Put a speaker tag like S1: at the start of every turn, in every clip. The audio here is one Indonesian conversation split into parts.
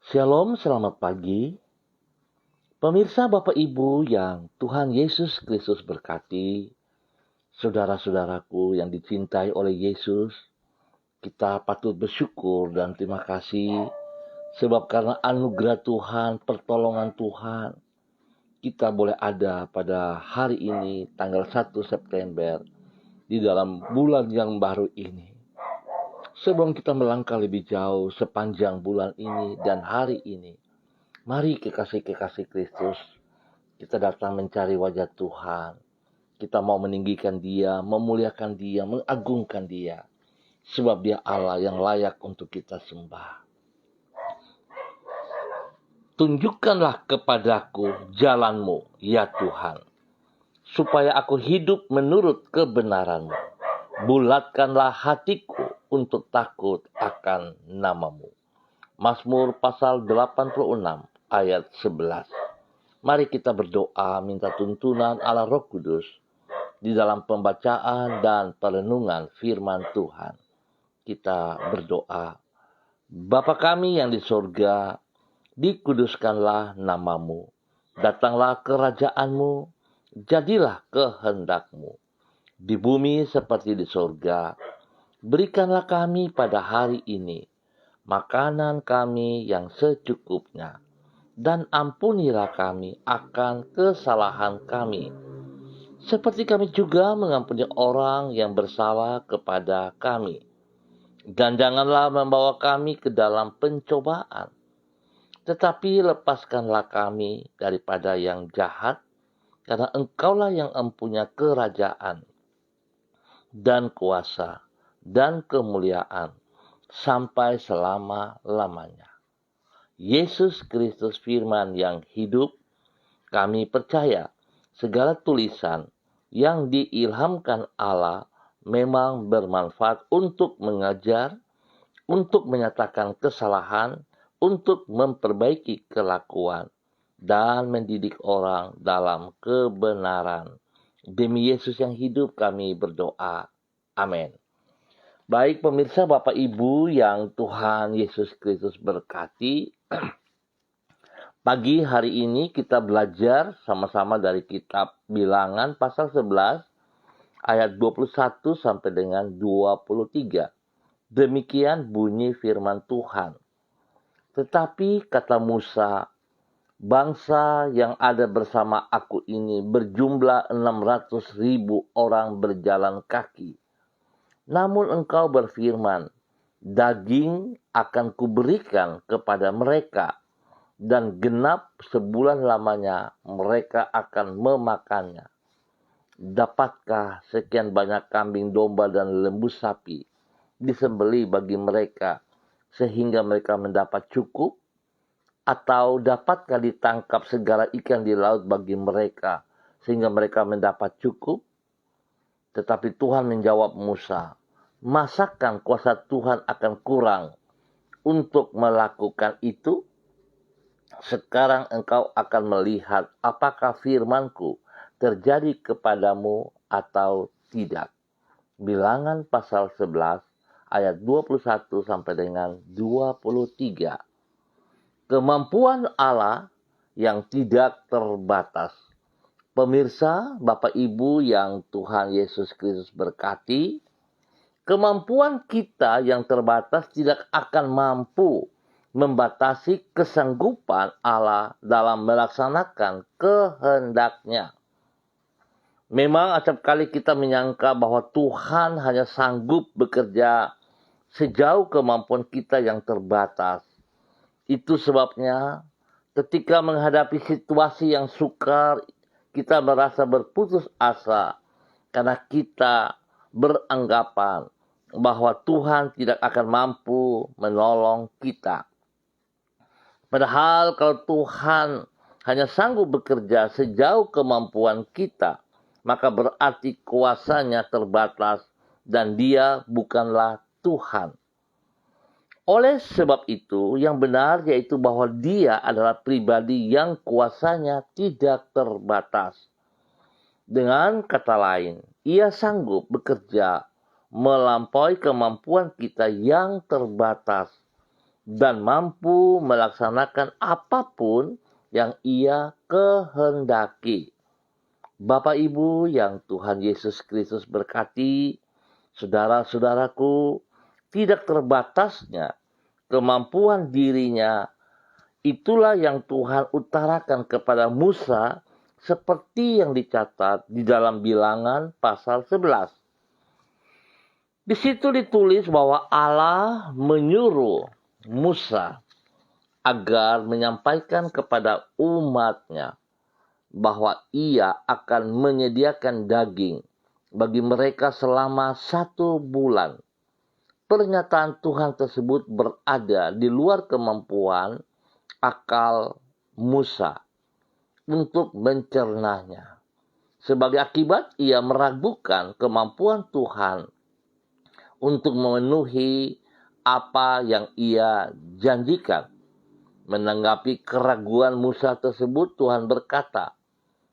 S1: Shalom, selamat pagi. Pemirsa Bapak Ibu yang Tuhan Yesus Kristus berkati, saudara-saudaraku yang dicintai oleh Yesus, kita patut bersyukur dan terima kasih sebab karena anugerah Tuhan, pertolongan Tuhan, kita boleh ada pada hari ini, tanggal 1 September, di dalam bulan yang baru ini. Sebelum kita melangkah lebih jauh sepanjang bulan ini dan hari ini, mari kekasih-kekasih Kristus, kita datang mencari wajah Tuhan. Kita mau meninggikan Dia, memuliakan Dia, mengagungkan Dia. Sebab Dia Allah yang layak untuk kita sembah. Tunjukkanlah kepadaku jalan-Mu, ya Tuhan, supaya aku hidup menurut kebenaran-Mu. Bulatkanlah hatiku untuk takut akan nama-Mu. Mazmur pasal 86 ayat 11. Mari kita berdoa minta tuntunan Allah Roh Kudus di dalam pembacaan dan perenungan firman Tuhan. Kita berdoa. Bapa kami yang di sorga, dikuduskanlah nama-Mu. Datanglah kerajaan-Mu, jadilah kehendak-Mu. Di bumi seperti di sorga. Berikanlah kami pada hari ini makanan kami yang secukupnya. Dan ampunilah kami akan kesalahan kami, seperti kami juga mengampuni orang yang bersalah kepada kami. Dan janganlah membawa kami ke dalam pencobaan, tetapi lepaskanlah kami daripada yang jahat, karena Engkaulah yang mempunyai kerajaan, dan kuasa, dan kemuliaan, sampai selama-lamanya. Yesus Kristus firman yang hidup, kami percaya segala tulisan yang diilhamkan Allah memang bermanfaat untuk mengajar, untuk menyatakan kesalahan, untuk memperbaiki kelakuan, dan mendidik orang dalam kebenaran. Demi Yesus yang hidup kami berdoa. Amin. Baik pemirsa Bapak Ibu yang Tuhan Yesus Kristus berkati, pagi hari ini kita belajar sama-sama dari kitab Bilangan pasal 11 ayat 21 sampai dengan 23. Demikian bunyi firman Tuhan. Tetapi kata Musa, bangsa yang ada bersama aku ini berjumlah 600.000 orang berjalan kaki. Namun engkau berfirman, daging akan kuberikan kepada mereka, dan genap sebulan lamanya mereka akan memakannya. Dapatkah sekian banyak kambing domba dan lembu sapi disembelih bagi mereka, sehingga mereka mendapat cukup? Atau dapatkah ditangkap segala ikan di laut bagi mereka, sehingga mereka mendapat cukup? Tetapi Tuhan menjawab Musa, masakan kuasa Tuhan akan kurang untuk melakukan itu? Sekarang engkau akan melihat apakah firmanku terjadi kepadamu atau tidak. Bilangan pasal 11 ayat 21 sampai dengan 23. Kemampuan Allah yang tidak terbatas. Pemirsa, Bapak Ibu yang Tuhan Yesus Kristus berkati, kemampuan kita yang terbatas tidak akan mampu membatasi kesanggupan Allah dalam melaksanakan kehendak-Nya. Memang acap kali kita menyangka bahwa Tuhan hanya sanggup bekerja sejauh kemampuan kita yang terbatas. Itu sebabnya ketika menghadapi situasi yang sukar, kita merasa berputus asa karena kita beranggapan bahwa Tuhan tidak akan mampu menolong kita. Padahal kalau Tuhan hanya sanggup bekerja sejauh kemampuan kita, maka berarti kuasanya terbatas dan Dia bukanlah Tuhan. Oleh sebab itu, yang benar yaitu bahwa Dia adalah pribadi yang kuasanya tidak terbatas. Dengan kata lain, Ia sanggup bekerja melampaui kemampuan kita yang terbatas dan mampu melaksanakan apapun yang Ia kehendaki. Bapak Ibu yang Tuhan Yesus Kristus berkati, saudara-saudaraku, tidak terbatasnya kemampuan dirinya, itulah yang Tuhan utarakan kepada Musa seperti yang dicatat di dalam Bilangan pasal 11. Di situ ditulis bahwa Allah menyuruh Musa agar menyampaikan kepada umatnya bahwa ia akan menyediakan daging bagi mereka selama 1 bulan. Pernyataan Tuhan tersebut berada di luar kemampuan akal Musa untuk mencernanya. Sebagai akibat, ia meragukan kemampuan Tuhan untuk memenuhi apa yang ia janjikan. Menanggapi keraguan Musa tersebut, Tuhan berkata,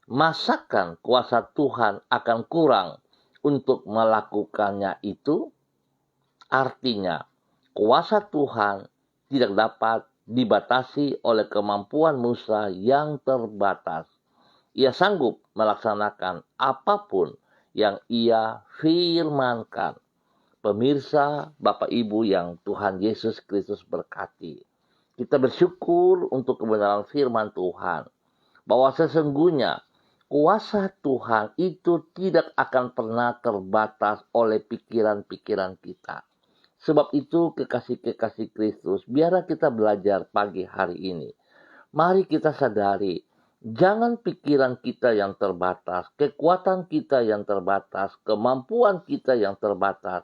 S1: "Masakan kuasa Tuhan akan kurang untuk melakukannya itu?" Artinya, kuasa Tuhan tidak dapat dibatasi oleh kemampuan Musa yang terbatas. Ia sanggup melaksanakan apapun yang ia firmankan. Pemirsa, Bapak Ibu yang Tuhan Yesus Kristus berkati, kita bersyukur untuk kebenaran firman Tuhan, bahwa sesungguhnya kuasa Tuhan itu tidak akan pernah terbatas oleh pikiran-pikiran kita. Sebab itu, kekasih-kekasih Kristus, biarlah kita belajar pagi hari ini. Mari kita sadari, jangan pikiran kita yang terbatas, kekuatan kita yang terbatas, kemampuan kita yang terbatas,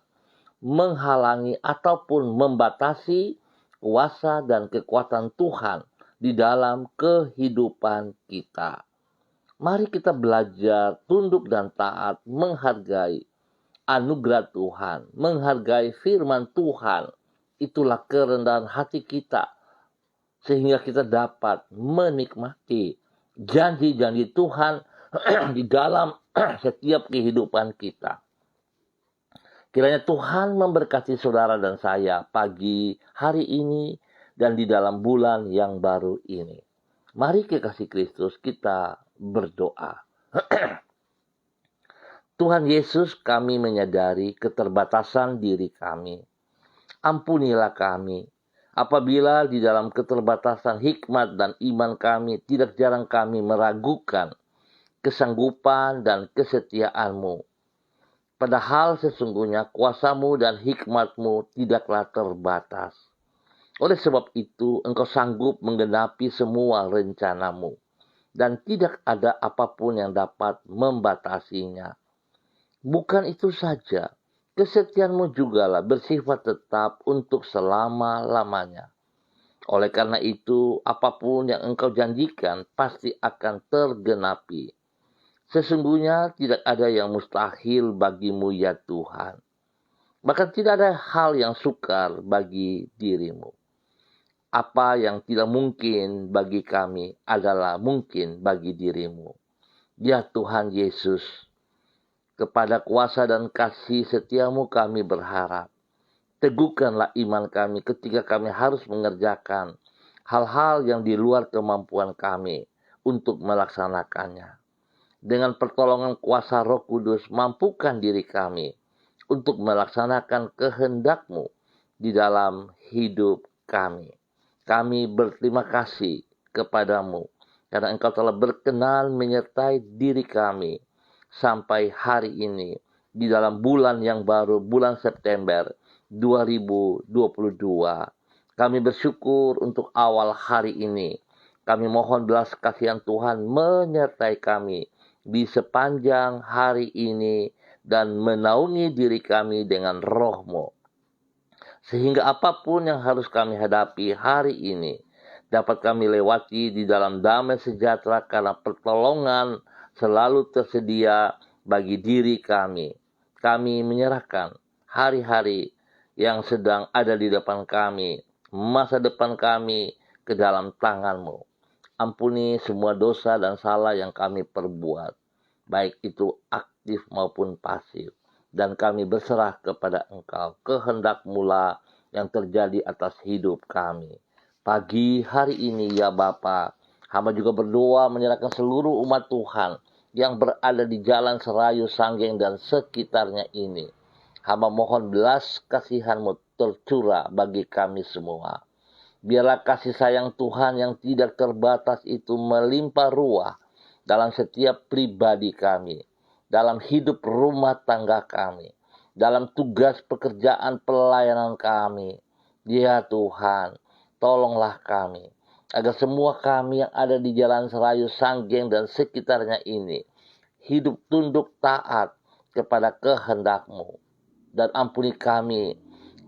S1: menghalangi ataupun membatasi kuasa dan kekuatan Tuhan di dalam kehidupan kita. Mari kita belajar tunduk dan taat, menghargai anugerah Tuhan, menghargai firman Tuhan. Itulah kerendahan hati kita, sehingga kita dapat menikmati janji-janji Tuhan di dalam setiap kehidupan kita. Kiranya Tuhan memberkati saudara dan saya pagi hari ini dan di dalam bulan yang baru ini. Mari kekasih Kristus, kita berdoa. Tuhan Yesus, kami menyadari keterbatasan diri kami. Ampunilah kami apabila di dalam keterbatasan hikmat dan iman kami tidak jarang kami meragukan kesanggupan dan kesetiaan-Mu. Padahal sesungguhnya kuasa-Mu dan hikmat-Mu tidaklah terbatas. Oleh sebab itu, Engkau sanggup menggenapi semua rencana-Mu, dan tidak ada apapun yang dapat membatasinya. Bukan itu saja, kesetiaan-Mu jugalah bersifat tetap untuk selama-lamanya. Oleh karena itu, apapun yang Engkau janjikan pasti akan tergenapi. Sesungguhnya tidak ada yang mustahil bagi-Mu ya Tuhan. Bahkan tidak ada hal yang sukar bagi diri-Mu. Apa yang tidak mungkin bagi kami adalah mungkin bagi diri-Mu. Ya Tuhan Yesus, kepada kuasa dan kasih setia-Mu kami berharap. Teguhkanlah iman kami ketika kami harus mengerjakan hal-hal yang di luar kemampuan kami untuk melaksanakannya. Dengan pertolongan kuasa Roh Kudus, mampukan diri kami untuk melaksanakan kehendak-Mu di dalam hidup kami. Kami berterima kasih kepadamu karena Engkau telah berkenan menyertai diri kami sampai hari ini di dalam bulan yang baru, bulan September 2022. Kami bersyukur untuk awal hari ini. Kami mohon belas kasihan Tuhan menyertai kami di sepanjang hari ini dan menaungi diri kami dengan Roh-Mu. Sehingga apapun yang harus kami hadapi hari ini dapat kami lewati di dalam damai sejahtera karena pertolongan selalu tersedia bagi diri kami. Kami menyerahkan hari-hari yang sedang ada di depan kami, masa depan kami ke dalam tangan-Mu. Ampuni semua dosa dan salah yang kami perbuat, baik itu aktif maupun pasif. dan kami berserah kepada Engkau. Kehendak mula yang terjadi atas hidup kami. Pagi hari ini ya Bapa, hamba juga berdoa menyerahkan seluruh umat Tuhan yang berada di Jalan Serayu Sanggeng dan sekitarnya ini. Hamba mohon belas kasihan-Mu tercurah bagi kami semua. Biarlah kasih sayang Tuhan yang tidak terbatas itu melimpah ruah dalam setiap pribadi kami, dalam hidup rumah tangga kami, dalam tugas pekerjaan pelayanan kami. Ya Tuhan, tolonglah kami, agar semua kami yang ada di Jalan Serayu Sanggeng dan sekitarnya ini, hidup tunduk taat kepada kehendak-Mu. Dan ampuni kami,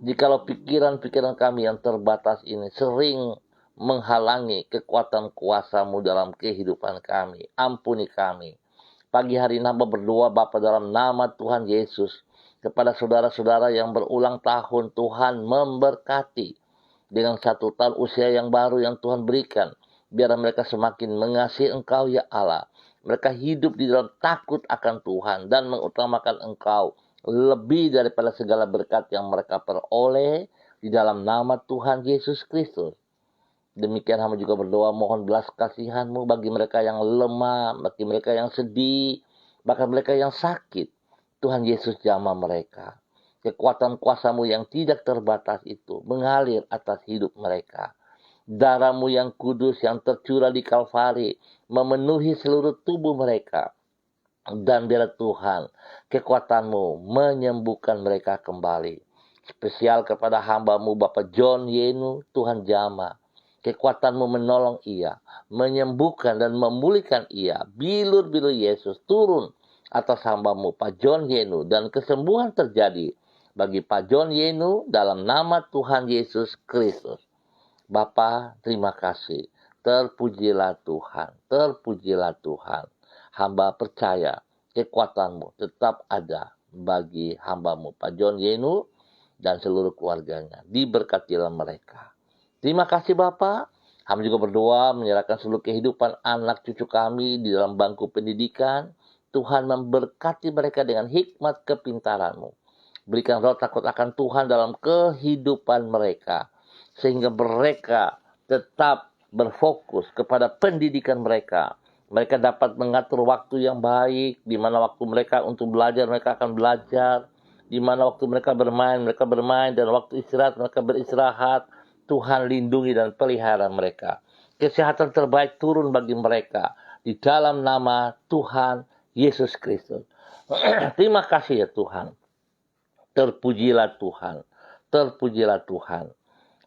S1: jikalau pikiran-pikiran kami yang terbatas ini sering menghalangi kekuatan kuasa-Mu dalam kehidupan kami. Ampuni kami. Pagi hari ini hamba berdoa Bapa dalam nama Tuhan Yesus, kepada saudara-saudara yang berulang tahun, Tuhan memberkati dengan 1 tahun usia yang baru yang Tuhan berikan. Biar mereka semakin mengasihi Engkau ya Allah. Mereka hidup di dalam takut akan Tuhan dan mengutamakan Engkau lebih daripada segala berkat yang mereka peroleh di dalam nama Tuhan Yesus Kristus. Demikian hamba juga berdoa mohon belas kasihan-Mu bagi mereka yang lemah, bagi mereka yang sedih, bahkan mereka yang sakit. Tuhan Yesus jamah mereka. Kekuatan kuasa-Mu yang tidak terbatas itu mengalir atas hidup mereka. Darah-Mu yang kudus yang tercurah di Kalvari memenuhi seluruh tubuh mereka. Dan biarlah Tuhan, kekuatan-Mu menyembuhkan mereka kembali. Spesial kepada hamba-Mu Bapak John Yenu, Tuhan jamah. Kekuatan-Mu menolong ia, menyembuhkan dan memulihkan ia. Bilur-bilur Yesus turun atas hamba-Mu Pak John Yenu, dan kesembuhan terjadi bagi Pak John Yenu dalam nama Tuhan Yesus Kristus. Bapa, terima kasih. Terpujilah Tuhan, terpujilah Tuhan. Hamba percaya kekuatan-Mu tetap ada bagi hamba-Mu Pak John Yenu dan seluruh keluarganya. Diberkatilah mereka. Terima kasih Bapa. Hamba juga berdoa menyerahkan seluruh kehidupan anak cucu kami di dalam bangku pendidikan. Tuhan memberkati mereka dengan hikmat kepintaran-Mu. Berikan roh takut akan Tuhan dalam kehidupan mereka, sehingga mereka tetap berfokus kepada pendidikan mereka. Mereka dapat mengatur waktu yang baik, di mana waktu mereka untuk belajar, mereka akan belajar. Di mana waktu mereka bermain, dan waktu istirahat, mereka beristirahat. Tuhan lindungi dan pelihara mereka. Kesehatan terbaik turun bagi mereka. Di dalam nama Tuhan Yesus Kristus. Terima kasih ya Tuhan. Terpujilah Tuhan. Terpujilah Tuhan.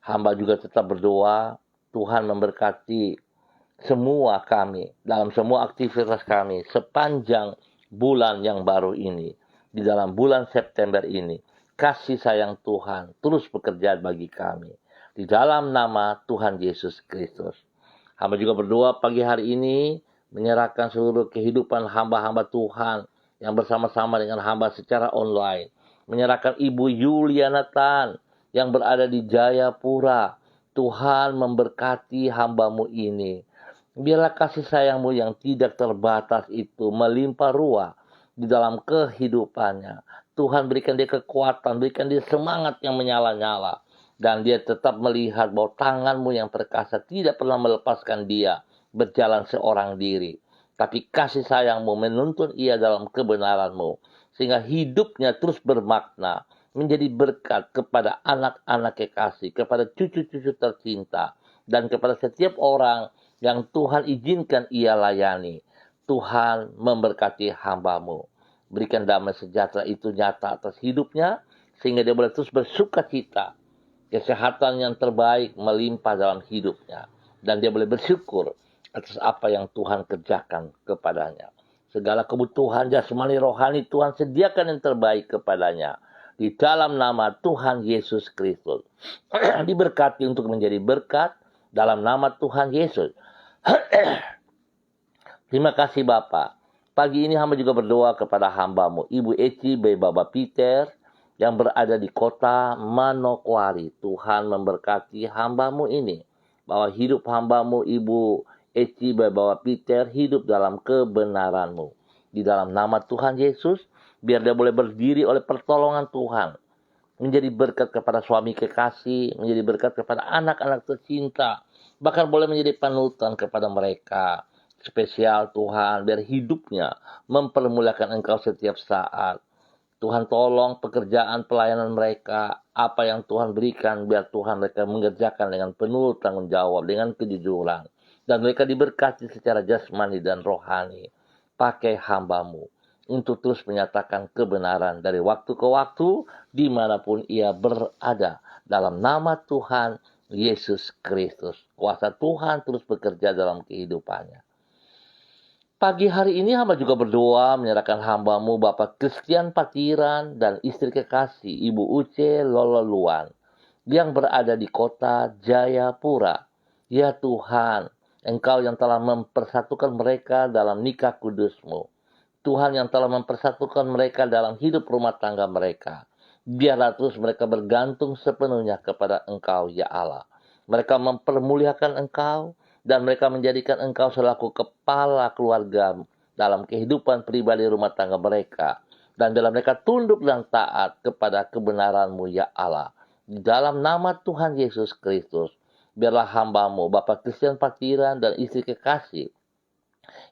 S1: Hamba juga tetap berdoa, Tuhan memberkati semua kami, dalam semua aktivitas kami, sepanjang bulan yang baru ini. Di dalam bulan September ini, kasih sayang Tuhan terus bekerja bagi kami. Di dalam nama Tuhan Yesus Kristus. Hamba juga berdoa pagi hari ini, menyerahkan seluruh kehidupan hamba-hamba Tuhan yang bersama-sama dengan hamba secara online. Menyerahkan Ibu Yuliana Tan yang berada di Jayapura. Tuhan memberkati hamba-Mu ini. Biarlah kasih sayang-Mu yang tidak terbatas itu melimpah ruah di dalam kehidupannya. Tuhan berikan dia kekuatan, berikan dia semangat yang menyala-nyala. Dan dia tetap melihat bahwa tangan-Mu yang perkasa tidak pernah melepaskan dia berjalan seorang diri. Tapi kasih sayang-Mu menuntun ia dalam kebenaran-Mu. Sehingga hidupnya terus bermakna, menjadi berkat kepada anak-anak kekasih, kepada cucu-cucu tercinta, dan kepada setiap orang yang Tuhan izinkan ia layani. Tuhan memberkati hamba-Mu. Berikan damai sejahtera itu nyata atas hidupnya, sehingga dia boleh terus bersuka cita. Kesehatan yang terbaik melimpah dalam hidupnya. Dan dia boleh bersyukur atas apa yang Tuhan kerjakan kepadanya. Segala kebutuhan jasmani rohani Tuhan sediakan yang terbaik kepadanya. Di dalam nama Tuhan Yesus Kristus. Diberkati untuk menjadi berkat dalam nama Tuhan Yesus. Terima kasih Bapak. Pagi ini hamba juga berdoa kepada hamba-Mu Ibu Eci Bayi Bapak Peter yang berada di kota Manokwari. Tuhan memberkati hamba-Mu ini. Bahwa hidup hamba-Mu Ibu Eci Bayi Bapak Peter hidup dalam kebenaran-Mu. Di dalam nama Tuhan Yesus, Biar dia boleh berdiri oleh pertolongan Tuhan. Menjadi berkat kepada suami kekasih, menjadi berkat kepada anak-anak tercinta. Bahkan boleh menjadi panutan kepada mereka. Spesial Tuhan, biar hidupnya mempermuliakan Engkau setiap saat. Tuhan tolong pekerjaan pelayanan mereka, apa yang Tuhan berikan, biar Tuhan mereka mengerjakan dengan penuh tanggung jawab, dengan kejujuran. Dan mereka diberkati secara jasmani dan rohani. Pakai hamba-Mu untuk terus menyatakan kebenaran dari waktu ke waktu, dimanapun ia berada. Dalam nama Tuhan Yesus Kristus. Kuasa Tuhan terus bekerja dalam kehidupannya. Pagi hari ini hamba juga berdoa menyerahkan hamba-Mu Bapak Christian Patiran dan istri kekasih Ibu Uce Lololuan yang berada di kota Jayapura. Ya Tuhan, Engkau yang telah mempersatukan mereka dalam nikah kudus-Mu. Tuhan yang telah mempersatukan mereka dalam hidup rumah tangga mereka. Biarlah terus mereka bergantung sepenuhnya kepada Engkau, ya Allah. Mereka mempermuliakan Engkau, dan mereka menjadikan Engkau selaku kepala keluarga dalam kehidupan pribadi rumah tangga mereka. Dan bila mereka tunduk dan taat kepada kebenaran-Mu, ya Allah. Di dalam nama Tuhan Yesus Kristus, biarlah hamba-Mu, Bapak Christian Patiran dan istri kekasih,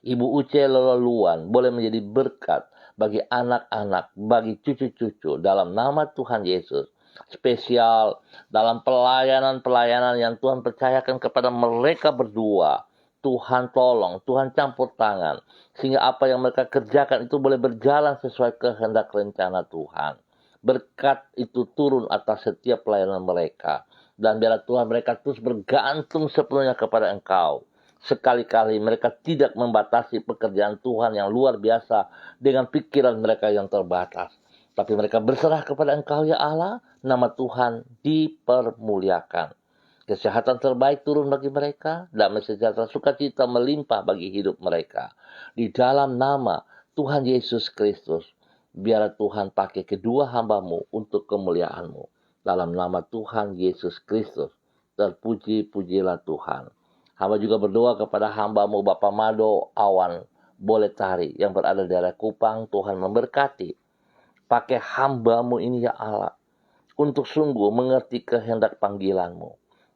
S1: Ibu Uce Lololuan, boleh menjadi berkat bagi anak-anak, bagi cucu-cucu dalam nama Tuhan Yesus. Spesial dalam pelayanan-pelayanan yang Tuhan percayakan kepada mereka berdua. Tuhan tolong, Tuhan campur tangan, sehingga apa yang mereka kerjakan itu boleh berjalan sesuai kehendak rencana Tuhan. Berkat itu turun atas setiap pelayanan mereka. Dan biarlah Tuhan mereka terus bergantung sepenuhnya kepada Engkau. Sekali-kali mereka tidak membatasi pekerjaan Tuhan yang luar biasa dengan pikiran mereka yang terbatas. Tapi mereka berserah kepada Engkau, ya Allah. Nama Tuhan dipermuliakan. Kesehatan terbaik turun bagi mereka. Damai sejahtera sukacita melimpah bagi hidup mereka. Di dalam nama Tuhan Yesus Kristus. Biar Tuhan pakai kedua hamba-Mu untuk kemuliaan-Mu. Dalam nama Tuhan Yesus Kristus. Terpuji-pujilah Tuhan. Hamba juga berdoa kepada hamba-Mu Bapak Mado Awan Boletari yang berada di daerah Kupang. Tuhan memberkati. Pakai hamba-Mu ini, ya Allah, untuk sungguh mengerti kehendak panggilan-Mu.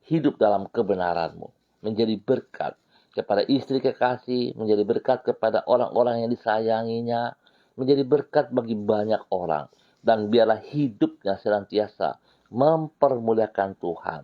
S1: Hidup dalam kebenaran-Mu. Menjadi berkat kepada istri kekasih. Menjadi berkat kepada orang-orang yang disayanginya. Menjadi berkat bagi banyak orang. Dan biarlah hidupnya senantiasa mempermuliakan Tuhan.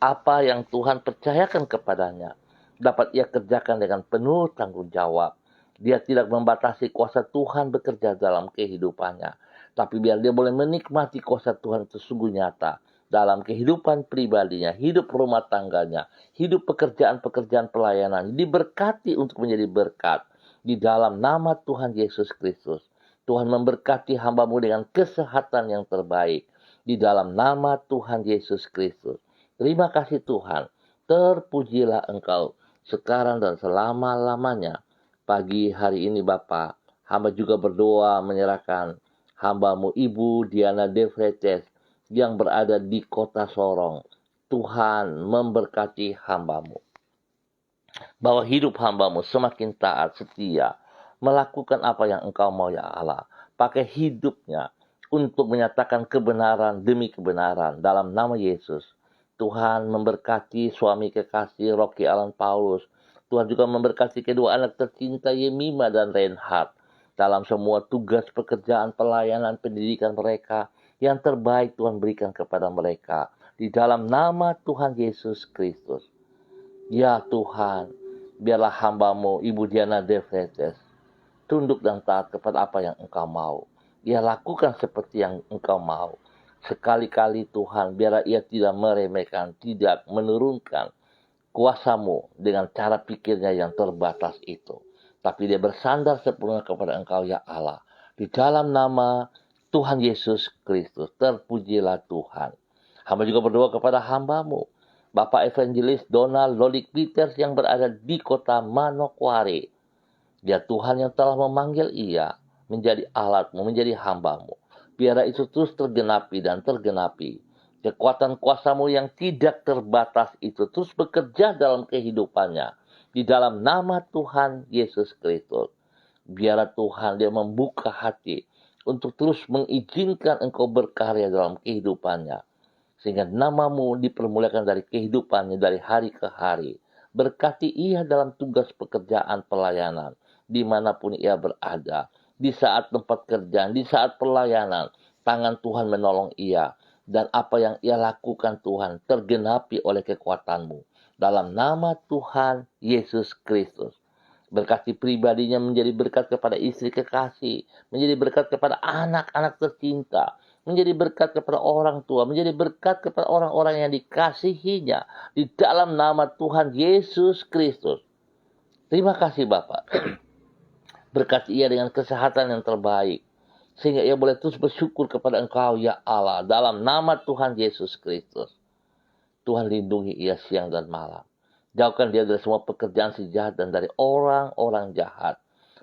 S1: Apa yang Tuhan percayakan kepadanya dapat ia kerjakan dengan penuh tanggung jawab. Dia tidak membatasi kuasa Tuhan bekerja dalam kehidupannya. Tapi biar dia boleh menikmati kuasa Tuhan itu sungguh nyata dalam kehidupan pribadinya, hidup rumah tangganya, hidup pekerjaan-pekerjaan pelayanan. Diberkati untuk menjadi berkat di dalam nama Tuhan Yesus Kristus. Tuhan memberkati hamba-Mu dengan kesehatan yang terbaik di dalam nama Tuhan Yesus Kristus. Terima kasih Tuhan. Terpujilah Engkau sekarang dan selama-lamanya. Pagi hari ini Bapa, hamba juga berdoa menyerahkan hamba-Mu Ibu Diana Devretes yang berada di kota Sorong. Tuhan memberkati hamba-Mu. Bahwa hidup hamba-Mu semakin taat, setia, melakukan apa yang Engkau mau, ya Allah. Pakai hidupnya untuk menyatakan kebenaran demi kebenaran dalam nama Yesus. Tuhan memberkati suami kekasih Rocky Alan Paulus. Tuhan juga memberkati kedua anak tercinta Yemima dan Reinhard dalam semua tugas pekerjaan, pelayanan, pendidikan mereka. Yang terbaik Tuhan berikan kepada mereka di dalam nama Tuhan Yesus Kristus. Ya Tuhan, biarlah hamba-Mu Ibu Diana Devretes tunduk dan taat kepada apa yang Engkau mau. Ia lakukan seperti yang Engkau mau. Sekali-kali Tuhan, biarlah ia tidak meremehkan, tidak menurunkan kuasa-Mu dengan cara pikirnya yang terbatas itu. Tapi dia bersandar sepenuhnya kepada Engkau, ya Allah. Di dalam nama Tuhan Yesus Kristus, terpujilah Tuhan. Hamba juga berdoa kepada hamba-Mu, Bapak Evangelis Donald Lolik Peters yang berada di kota Manokwari. Dia Tuhan yang telah memanggil ia menjadi alat-Mu, menjadi hamba-Mu. Biarlah itu terus tergenapi dan tergenapi. Kekuatan kuasa-Mu yang tidak terbatas itu terus bekerja dalam kehidupannya. Di dalam nama Tuhan Yesus Kristus. Biarlah Tuhan dia membuka hati untuk terus mengizinkan Engkau berkarya dalam kehidupannya. Sehingga nama-Mu dipermuliakan dari kehidupannya dari hari ke hari. Berkati ia dalam tugas pekerjaan pelayanan, dimanapun ia berada. Di saat tempat kerja, di saat pelayanan, tangan Tuhan menolong ia. Dan apa yang ia lakukan Tuhan tergenapi oleh kekuatan-Mu. Dalam nama Tuhan Yesus Kristus. Berkati pribadinya menjadi berkat kepada istri kekasih, menjadi berkat kepada anak-anak tercinta, menjadi berkat kepada orang tua, menjadi berkat kepada orang-orang yang dikasihinya di dalam nama Tuhan Yesus Kristus. Terima kasih Bapak. Berkati ia dengan kesehatan yang terbaik, sehingga ia boleh terus bersyukur kepada Engkau ya Allah dalam nama Tuhan Yesus Kristus. Tuhan lindungi ia siang dan malam. Jauhkan dia dari semua pekerjaan si jahat dan dari orang-orang jahat.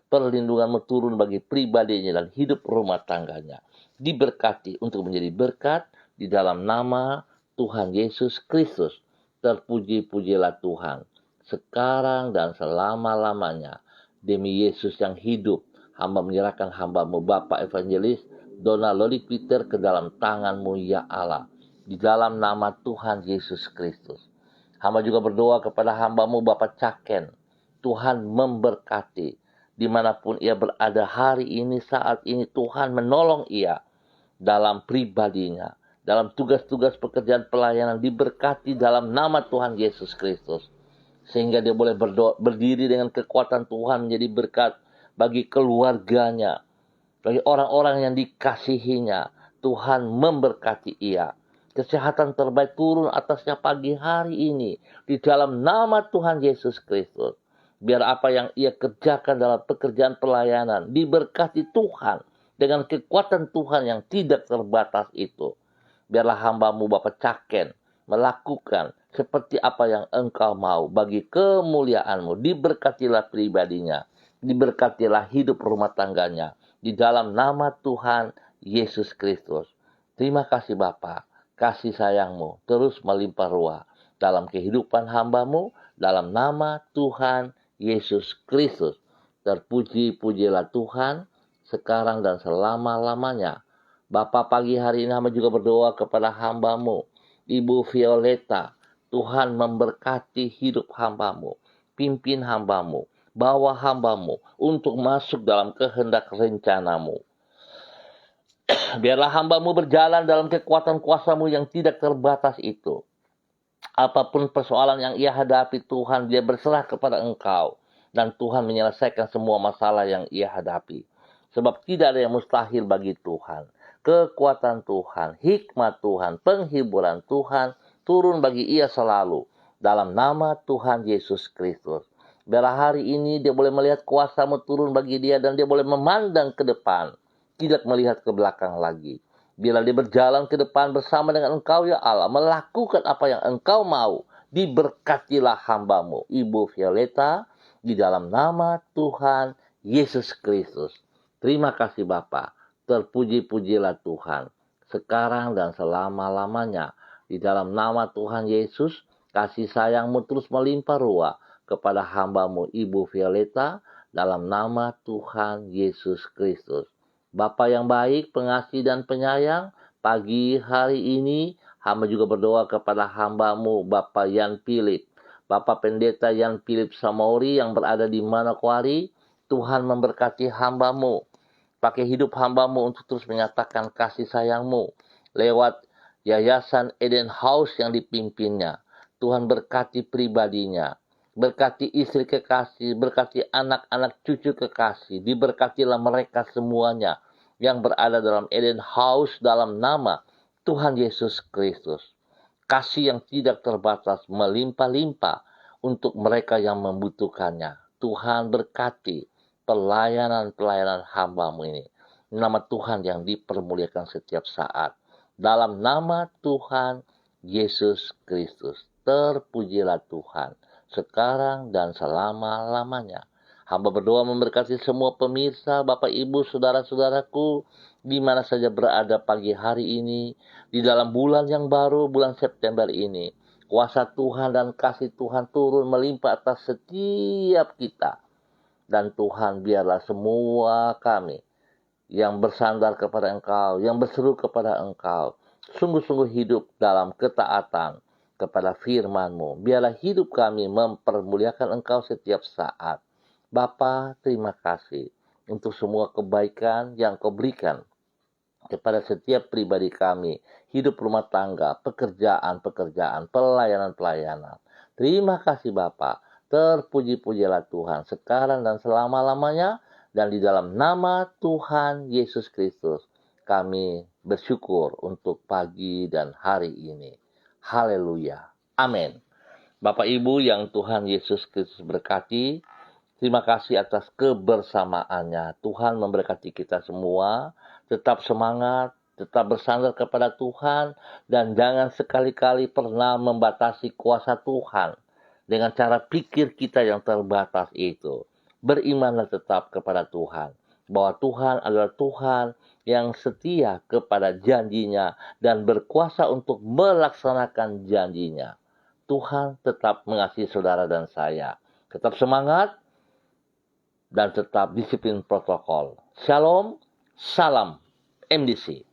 S1: Perlindungan-Mu turun bagi pribadinya dan hidup rumah tangganya. Diberkati untuk menjadi berkat di dalam nama Tuhan Yesus Kristus. Terpuji-pujilah Tuhan sekarang dan selama-lamanya. Demi Yesus yang hidup, hamba menyerahkan hamba-Mu Bapak Evangelis Donald Loli Peter ke dalam tangan-Mu ya Allah. Di dalam nama Tuhan Yesus Kristus. Hamba juga berdoa kepada hamba-Mu Bapak Caken. Tuhan memberkati. Dimanapun ia berada hari ini, saat ini, Tuhan menolong ia dalam pribadinya. Dalam tugas-tugas pekerjaan pelayanan diberkati dalam nama Tuhan Yesus Kristus. Sehingga dia boleh berdiri dengan kekuatan Tuhan menjadi berkat bagi keluarganya. Bagi orang-orang yang dikasihinya. Tuhan memberkati ia. Kesehatan terbaik turun atasnya pagi hari ini. Di dalam nama Tuhan Yesus Kristus. Biar apa yang ia kerjakan dalam pekerjaan pelayanan diberkati Tuhan. Dengan kekuatan Tuhan yang tidak terbatas itu. Biarlah hamba-Mu Bapak Caken melakukan seperti apa yang Engkau mau. Bagi kemuliaan-Mu. Diberkatilah pribadinya. Diberkatilah hidup rumah tangganya. Di dalam nama Tuhan Yesus Kristus. Terima kasih Bapak. Kasih sayang-Mu terus melimpah ruah dalam kehidupan hamba-Mu dalam nama Tuhan Yesus Kristus. Terpuji-pujilah Tuhan sekarang dan selama-lamanya. Bapa, pagi hari ini hamba juga berdoa kepada hamba-Mu Ibu Violeta. Tuhan memberkati hidup hamba-Mu, pimpin hamba-Mu, bawa hamba-Mu untuk masuk dalam kehendak rencana-Mu. Biarlah hamba-Mu berjalan dalam kekuatan kuasa-Mu yang tidak terbatas itu. Apapun persoalan yang ia hadapi Tuhan, dia berserah kepada Engkau. Dan Tuhan menyelesaikan semua masalah yang ia hadapi. Sebab tidak ada yang mustahil bagi Tuhan. Kekuatan Tuhan, hikmat Tuhan, penghiburan Tuhan turun bagi ia selalu. Dalam nama Tuhan Yesus Kristus. Biarlah hari ini dia boleh melihat kuasa-Mu turun bagi dia dan dia boleh memandang ke depan. Tidak melihat ke belakang lagi. Bila dia berjalan ke depan bersama dengan Engkau ya Allah. Melakukan apa yang Engkau mau. Diberkatilah hamba-Mu Ibu Violeta. Di dalam nama Tuhan Yesus Kristus. Terima kasih Bapa. Terpuji-pujilah Tuhan. Sekarang dan selama-lamanya. Di dalam nama Tuhan Yesus. Kasih sayang-Mu terus melimpah ruah. Kepada hamba-Mu Ibu Violeta. Dalam nama Tuhan Yesus Kristus. Bapa yang baik, pengasih dan penyayang, pagi hari ini hamba juga berdoa kepada hamba-Mu Bapak Yan Philip. Bapak Pendeta Yan Philip Samori yang berada di Manokwari, Tuhan memberkati hamba-Mu. Pakai hidup hamba-Mu untuk terus menyatakan kasih sayang-Mu lewat Yayasan Eden House yang dipimpinnya. Tuhan berkati pribadinya. Berkati istri kekasih, berkati anak-anak cucu kekasih. Diberkatilah mereka semuanya yang berada dalam Eden House dalam nama Tuhan Yesus Kristus. Kasih yang tidak terbatas melimpah-limpah untuk mereka yang membutuhkannya. Tuhan berkati pelayanan-pelayanan hamba-Mu ini. Nama Tuhan yang dipermuliakan setiap saat. Dalam nama Tuhan Yesus Kristus. Terpujilah Tuhan. Sekarang dan selama-lamanya. Hamba berdoa memberkati semua pemirsa, Bapak Ibu, saudara-saudaraku, di mana saja berada pagi hari ini, di dalam bulan yang baru, bulan September ini. Kuasa Tuhan dan kasih Tuhan turun melimpah atas setiap kita. Dan Tuhan biarlah semua kami yang bersandar kepada Engkau, yang berseru kepada Engkau, sungguh-sungguh hidup dalam ketaatan kepada firman-Mu. Biarlah hidup kami mempermuliakan Engkau setiap saat. Bapa, terima kasih untuk semua kebaikan yang Kau berikan kepada setiap pribadi kami, hidup rumah tangga, pekerjaan-pekerjaan, pelayanan-pelayanan. Terima kasih Bapa. Terpuji-pujilah Tuhan sekarang dan selama-lamanya, dan di dalam nama Tuhan Yesus Kristus kami bersyukur untuk pagi dan hari ini. Haleluya. Amin. Bapak Ibu yang Tuhan Yesus Kristus berkati, terima kasih atas kebersamaannya. Tuhan memberkati kita semua. Tetap semangat, tetap bersandar kepada Tuhan, dan jangan sekali-kali pernah membatasi kuasa Tuhan dengan cara pikir kita yang terbatas itu. Berimanlah tetap kepada Tuhan, bahwa Tuhan adalah Tuhan yang setia kepada janjinya dan berkuasa untuk melaksanakan janjinya. Tuhan tetap mengasihi saudara dan saya. Tetap semangat dan tetap disiplin protokol. Shalom, salam MDC.